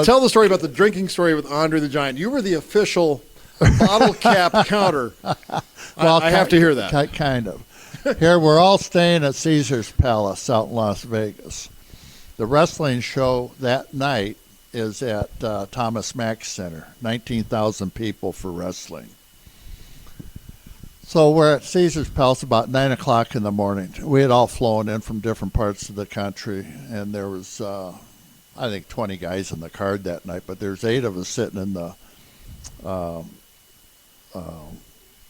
Tell the story about the drinking story with Andre the Giant. You were the official bottle cap counter. Well, I have to hear that. Kind of. Here, we're all staying at Caesar's Palace out in Las Vegas. The wrestling show that night is at Thomas Mack Center, 19,000 people for wrestling. So we're at Caesar's Palace about 9 o'clock in the morning. We had all flown in from different parts of the country, and there was, I think, 20 guys in the card that night, but there's 8 of us sitting in the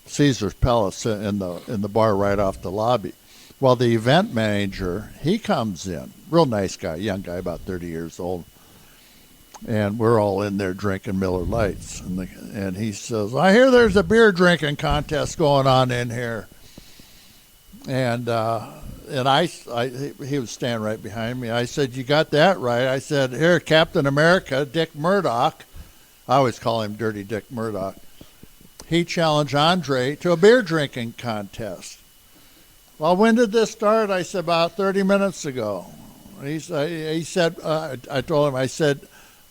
Caesar's Palace in the bar right off the lobby. Well, the event manager, he comes in, real nice guy, young guy, about 30 years old, and we're all in there drinking Miller Lights, and he says, "I hear there's a beer drinking contest going on in here," and he was standing right behind me. I said, "You got that right." I said, "Here, Captain America, Dick Murdoch," I always call him Dirty Dick Murdoch. He challenged Andre to a beer drinking contest. Well, when did this start? I said, about 30 minutes ago. He said, I told him, I said,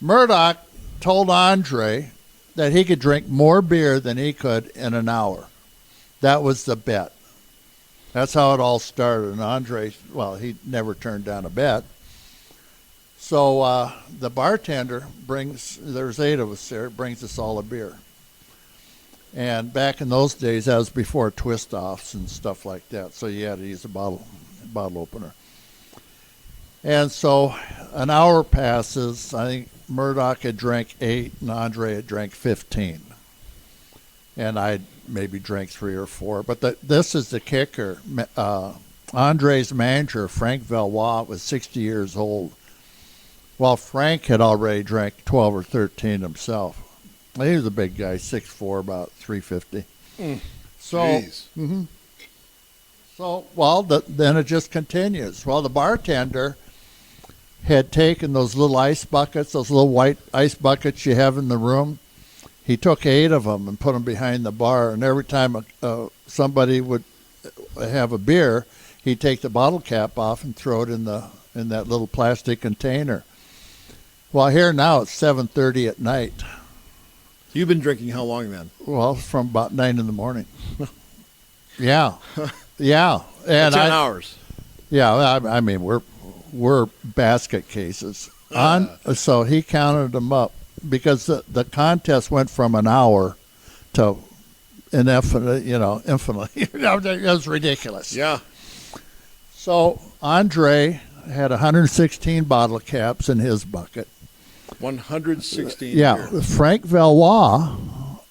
Murdoch told Andre that he could drink more beer than he could in an hour. That was the bet. That's how it all started. And Andre, well, he never turned down a bet. So the bartender there's 8 of us there, brings us all a beer. And back in those days, that was before twist-offs and stuff like that. So you had to use a bottle opener. And so an hour passes. I think Murdoch had drank 8 and Andre had drank 15. And I maybe drank 3 or 4. But this is the kicker. Andre's manager, Frank Valois, was 60 years old. Well, Frank had already drank 12 or 13 himself. He was a big guy, 6'4", about 350. Then it just continues. Well, the bartender had taken those little ice buckets, those little white ice buckets you have in the room. He took 8 of them and put them behind the bar, and every time somebody would have a beer, he'd take the bottle cap off and throw it in that little plastic container. Well, here now it's 7:30 at night. You've been drinking how long then? Well, from about 9 in the morning. Yeah. And 10 hours. Yeah, I mean, we're basket cases. So he counted them up because the contest went from an hour to infinitely. It was ridiculous. Yeah. So Andre had 116 bottle caps in his bucket. 116. Yeah, beer. Frank Valois,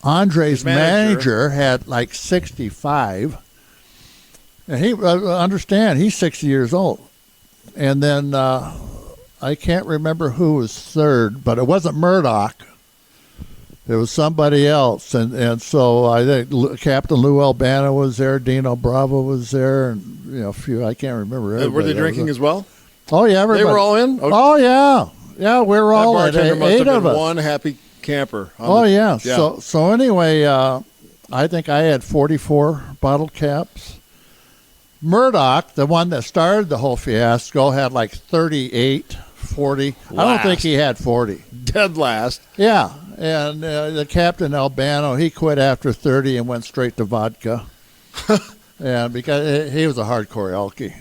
Andre's manager, had like 65. And understand, he's 60 years old. And then I can't remember who was third, but it wasn't Murdoch. It was somebody else. And so I think Captain Lou Albano was there, Dino Bravo was there, and a few, I can't remember. Were they drinking as well? Oh, yeah, everybody. They were all in? Okay. Oh, yeah. Yeah, we were all at 8 of us. One happy camper. Yeah. So anyway, I think I had 44 bottle caps. Murdoch, the one that started the whole fiasco, had like 38, 40. Last. I don't think he had 40. Dead last. Yeah, and the Captain Albano, he quit after 30 and went straight to vodka. And because he was a hardcore alky.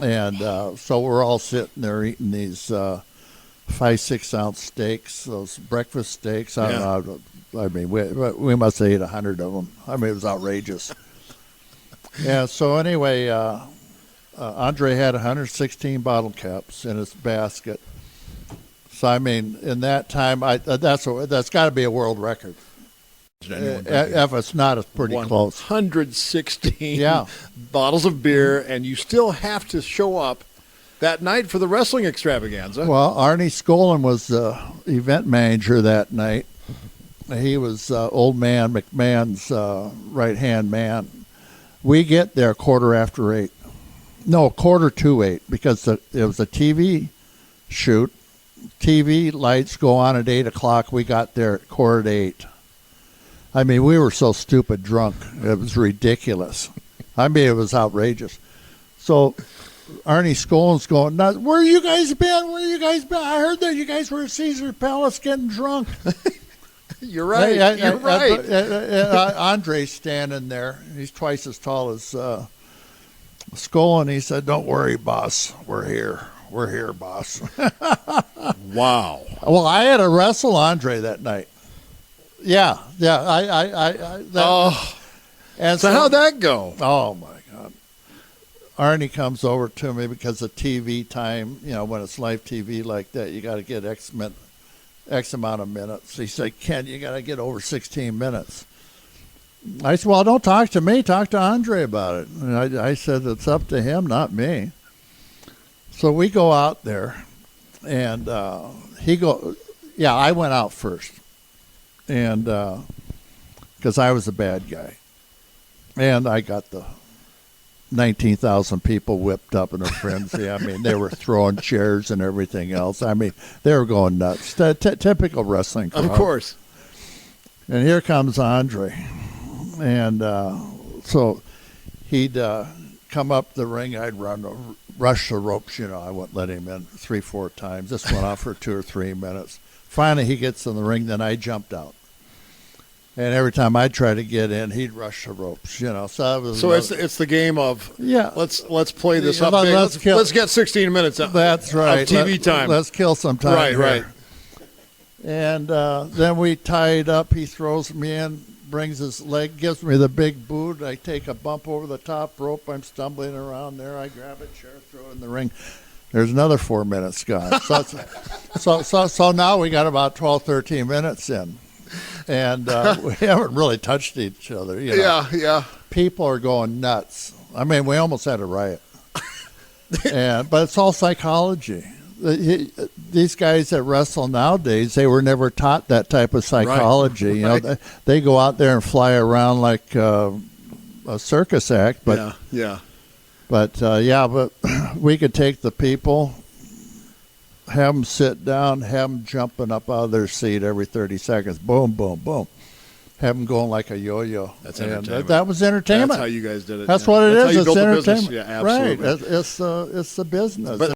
And so we're all sitting there eating these 5-6 ounce steaks, those breakfast steaks. I don't know. I mean, we must have ate 100 of them. I mean, it was outrageous. Yeah. So anyway, Andre had 116 bottle caps in his basket. So I mean, in that time, that's got to be a world record. If it's not, it's pretty close. 116 bottles of beer, and you still have to show up that night for the wrestling extravaganza. Well, Arnie Skolin was the event manager that night. He was old man McMahon's right-hand man. We get there 8:15. No, 7:45, because it was a TV shoot. TV lights go on at 8 o'clock. We got there at 7:45. I mean, we were so stupid drunk. It was ridiculous. I mean, it was outrageous. So Arnie Scolin's going, "Now, where you guys been? Where you guys been? I heard that you guys were at Caesar Palace getting drunk." You're right. You're right. Andre's standing there. He's twice as tall as Scolin. He said, "Don't worry, boss. We're here. We're here, boss." Wow. Well, I had to wrestle Andre that night. Yeah. And So how'd that go? Oh my God. Arnie comes over to me because of TV time. You know, when it's live TV like that, you got to get X amount of minutes. He said, "Ken, you got to get over 16 minutes." I said, "Well, don't talk to me. Talk to Andre about it." And I said, "It's up to him, not me." So we go out there, and I went out first, and because I was a bad guy, and I got the 19,000 people whipped up in a frenzy. I mean, they were throwing chairs and everything else. I mean, they were going nuts. Typical wrestling crowd. Of course. And here comes Andre. And so he'd come up the ring. I'd rush the ropes. You know, I wouldn't let him in 3-4 times. This went on for 2 or 3 minutes. Finally, he gets in the ring. Then I jumped out. And every time I try to get in, he'd rush the ropes, you know. So it's the game of yeah. Let's play this up. Let's get 16 minutes. That's right. Of TV time. Let's kill some time. Right, here. right. And then we tied up. He throws me in, brings his leg, gives me the big boot. I take a bump over the top rope. I'm stumbling around there. I grab a chair, throw it in the ring. There's another 4 minutes gone. So now we got about 12, 13 minutes in. And we haven't really touched each other. You know. Yeah. People are going nuts. I mean, we almost had a riot. But it's all psychology. These guys that wrestle nowadays, they were never taught that type of psychology. Right. You know, they go out there and fly around like a circus act. But yeah. But we could take the people, have them sit down, have them jumping up out of their seat every 30 seconds. Boom, boom, boom. Have them going like a yo-yo. That's entertainment. That was entertainment. That's how you guys did it. That's what it is. That's how you it's built the entertainment. business. Yeah, absolutely. Right. It's the business. But